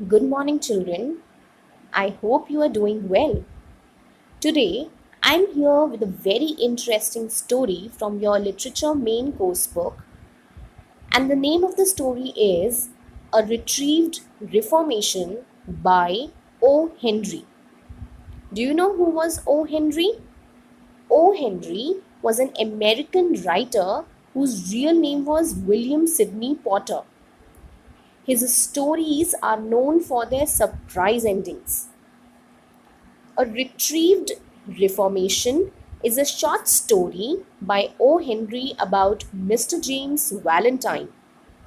Good morning, children. I hope you are doing well. Today, I'm here with a very interesting story from your literature main course book, and the name of the story is A Retrieved Reformation by O.Henry. Do you know who was O.Henry? O.Henry was an American writer whose real name was William Sidney Potter. His stories are known for their surprise endings. A Retrieved Reformation is a short story by O.Henry about Mr. James Valentine,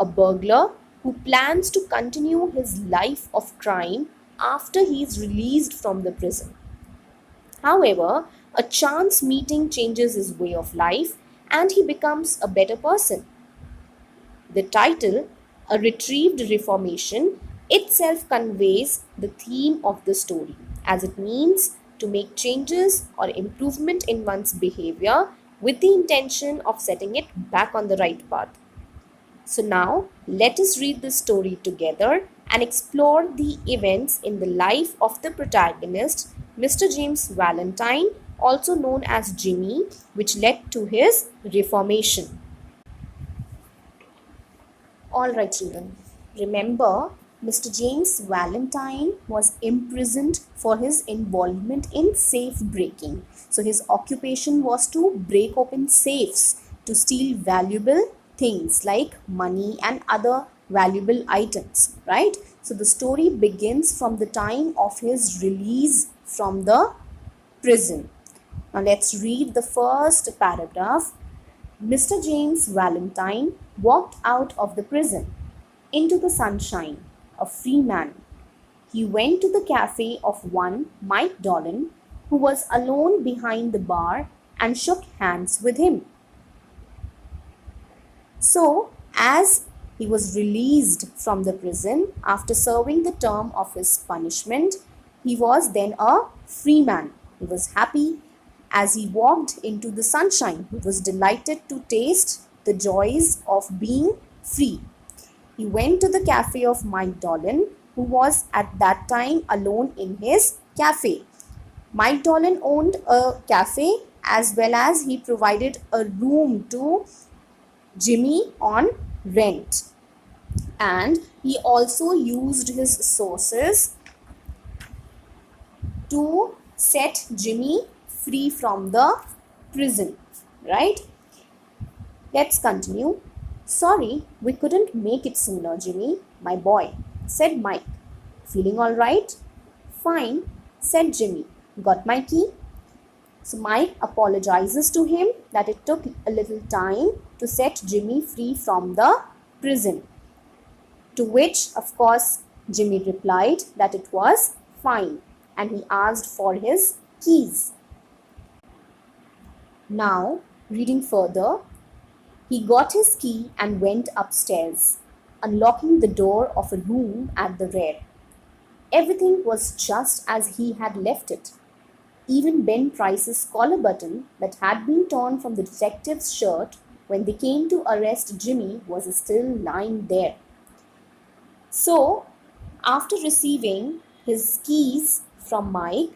a burglar who plans to continue his life of crime after he is released from the prison. However, a chance meeting changes his way of life and he becomes a better person. The title, A Retrieved Reformation, itself conveys the theme of the story, as it means to make changes or improvement in one's behavior with the intention of setting it back on the right path. So, now let us read the story together and explore the events in the life of the protagonist, Mr. James Valentine, also known as Jimmy, which led to his reformation. Alright, children. Remember, Mr. James Valentine was imprisoned for his involvement in safe breaking. So, his occupation was to break open safes to steal valuable things like money and other valuable items, right? So, the story begins from the time of his release from the prison. Now, let's read the first paragraph. Mr. James Valentine walked out of the prison into the sunshine, a free man. He went to the cafe of one Mike Dolan, who was alone behind the bar, and shook hands with him. So, as he was released from the prison after serving the term of his punishment, he was then a free man. He was happy as he walked into the sunshine. He was delighted to taste the joys of being free. He went to the cafe of Mike Dolan, who was at that time alone in his cafe. Mike Dolan owned a cafe as well as he provided a room to Jimmy on rent. And he also used his sources to set Jimmy free from the prison, right? Let's continue. Sorry, we couldn't make it sooner, Jimmy, my boy, said Mike. Feeling all right? Fine, said Jimmy. Got my key? So Mike apologizes to him that it took a little time to set Jimmy free from the prison. To which, of course, Jimmy replied that it was fine and he asked for his keys. Now, reading further, he got his key and went upstairs, unlocking the door of a room at the rear. Everything was just as he had left it. Even Ben Price's collar button that had been torn from the detective's shirt when they came to arrest Jimmy was still lying there. So, after receiving his keys from Mike,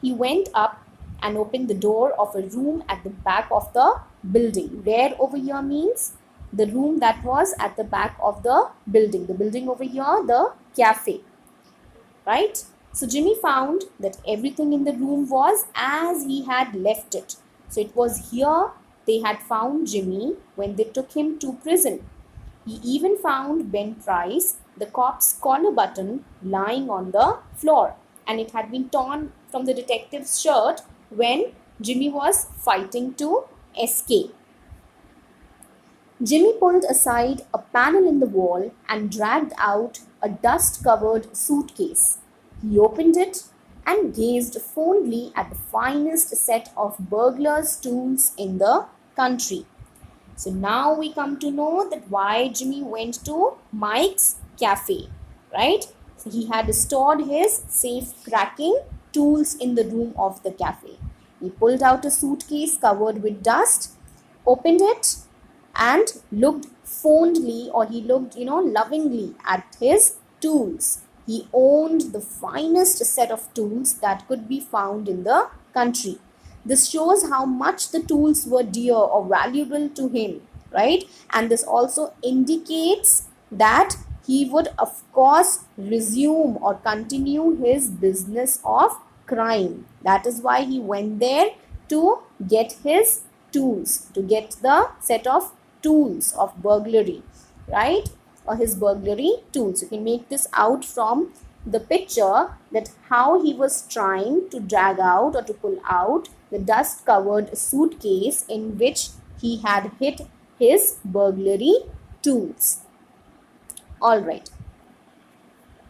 he went up and opened the door of a room at the back of the building. Where over here means the room that was at the back of the building. The building over here, the cafe, right? So Jimmy found that everything in the room was as he had left it. So it was here they had found Jimmy when they took him to prison. He even found Ben Price, the cop's collar button, lying on the floor, and it had been torn from the detective's shirt when Jimmy was fighting to escape. Jimmy pulled aside a panel in the wall and dragged out a dust-covered suitcase. He opened it and gazed fondly at the finest set of burglars' tools in the country. So now we come to know that why Jimmy went to Mike's cafe, right? So he had stored his safe cracking tools in the room of the cafe. He pulled out a suitcase covered with dust, opened it, and looked fondly, or he looked, lovingly at his tools. He owned the finest set of tools that could be found in the country. This shows how much the tools were dear or valuable to him, right? And this also indicates that he would, of course, resume or continue his business of crime. That is why he went there to get his tools, to get the set of tools of burglary, right? Or his burglary tools. You can make this out from the picture, that how he was trying to drag out or to pull out the dust covered suitcase in which he had hid his burglary tools. All right.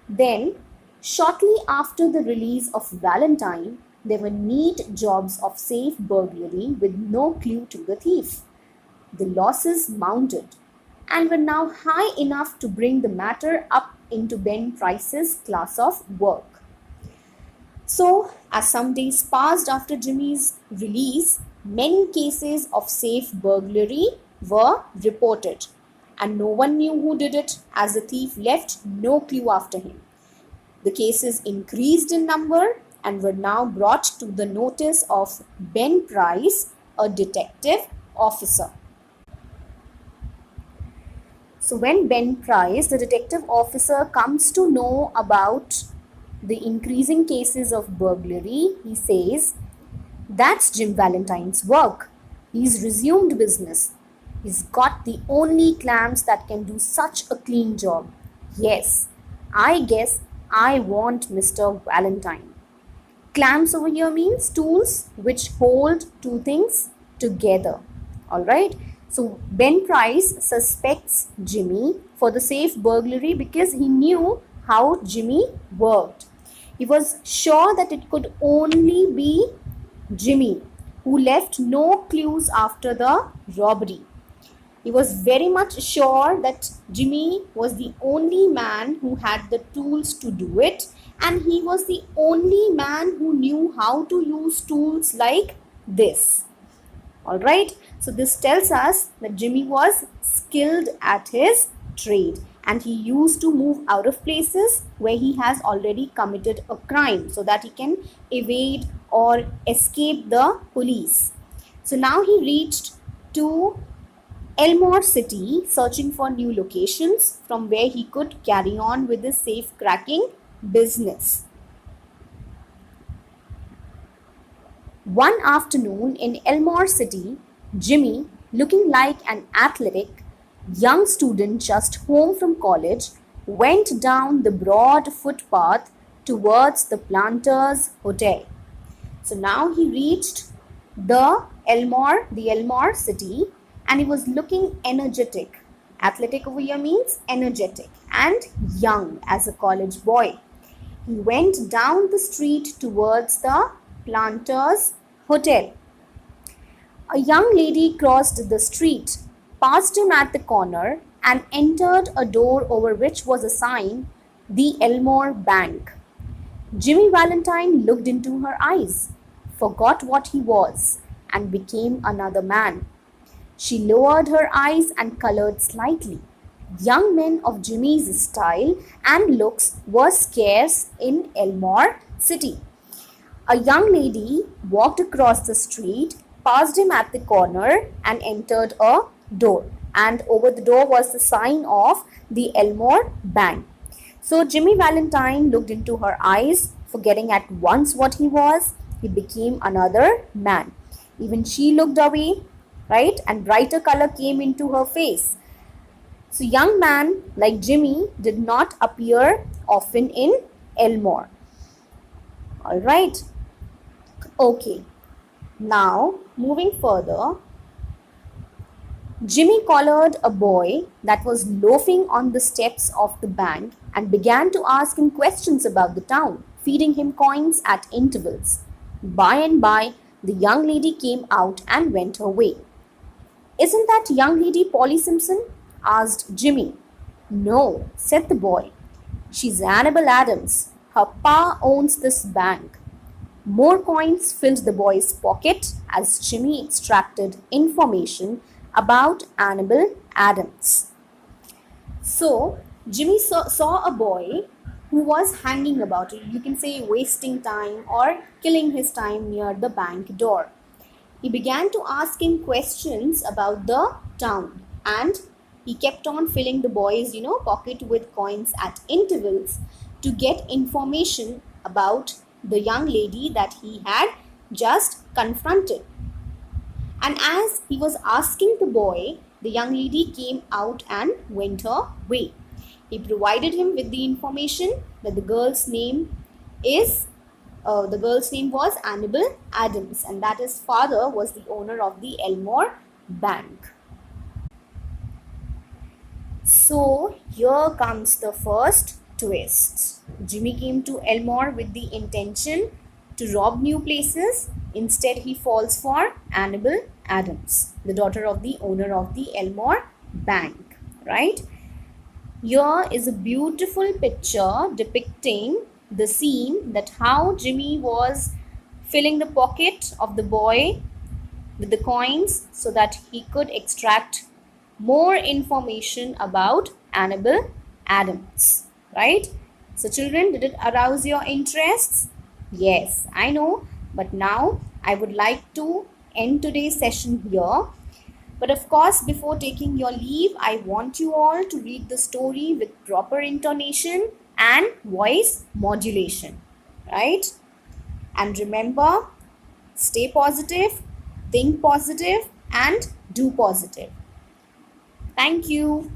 Then, shortly after the release of Valentine, there were neat jobs of safe burglary with no clue to the thief. The losses mounted and were now high enough to bring the matter up into Ben Price's class of work. So, as some days passed after Jimmy's release, many cases of safe burglary were reported, and no one knew who did it, as the thief left no clue after him. The cases increased in number and were now brought to the notice of Ben Price, a detective officer. So when Ben Price, the detective officer, comes to know about the increasing cases of burglary, he says, "That's Jim Valentine's work. He's resumed business. He's got the only clams that can do such a clean job. Yes, I guess I want Mr. Valentine." Clamps over here means tools which hold two things together. Alright. So Ben Price suspects Jimmy for the safe burglary because he knew how Jimmy worked. He was sure that it could only be Jimmy who left no clues after the robbery. He was very much sure that Jimmy was the only man who had the tools to do it, and he was the only man who knew how to use tools like this. Alright, so this tells us that Jimmy was skilled at his trade and he used to move out of places where he has already committed a crime so that he can evade or escape the police. So now he reached to Elmore City searching for new locations from where he could carry on with his safe cracking business. One afternoon in Elmore City, Jimmy, looking like an athletic young student just home from college, went down the broad footpath towards the Planters Hotel. So now he reached the Elmore City, and he was looking energetic. Athletic over here means energetic and young as a college boy. He went down the street towards the Planters Hotel. A young lady crossed the street, passed him at the corner, and entered a door over which was a sign, "The Elmore Bank." Jimmy Valentine looked into her eyes, forgot what he was, and became another man. She lowered her eyes and colored slightly. Young men of Jimmy's style and looks were scarce in Elmore City. A young lady walked across the street, passed him at the corner, and entered a door. And over the door was the sign of the Elmore Bank. So Jimmy Valentine looked into her eyes, forgetting at once what he was. He became another man. Even she looked away, right? And brighter color came into her face. So young man like Jimmy did not appear often in Elmore. All right. Okay. Now, moving further, Jimmy collared a boy that was loafing on the steps of the bank and began to ask him questions about the town, feeding him coins at intervals. By and by, the young lady came out and went her way. "Isn't that young lady Polly Simpson?" asked Jimmy. "No," said the boy. "She's Annabel Adams. Her pa owns this bank." More coins filled the boy's pocket as Jimmy extracted information about Annabel Adams. So, Jimmy saw a boy who was hanging about, you can say wasting time or killing his time near the bank door. He began to ask him questions about the town, and he kept on filling the boy's, pocket with coins at intervals to get information about the young lady that he had just confronted. And as he was asking the boy, the young lady came out and went her way. He provided him with the information that is the girl's name was Annabel Adams, and that his father was the owner of the Elmore Bank. So here comes the first twist. Jimmy came to Elmore with the intention to rob new places. Instead, he falls for Annabel Adams, the daughter of the owner of the Elmore Bank. Right? Here is a beautiful picture depicting the scene that how Jimmy was filling the pocket of the boy with the coins so that he could extract more information about Annabel Adams, right? So children, did it arouse your interests? Yes, I know, but now I would like to end today's session here. But of course, before taking your leave, I want you all to read the story with proper intonation and voice modulation, right? And remember, stay positive, think positive, and do positive. Thank you.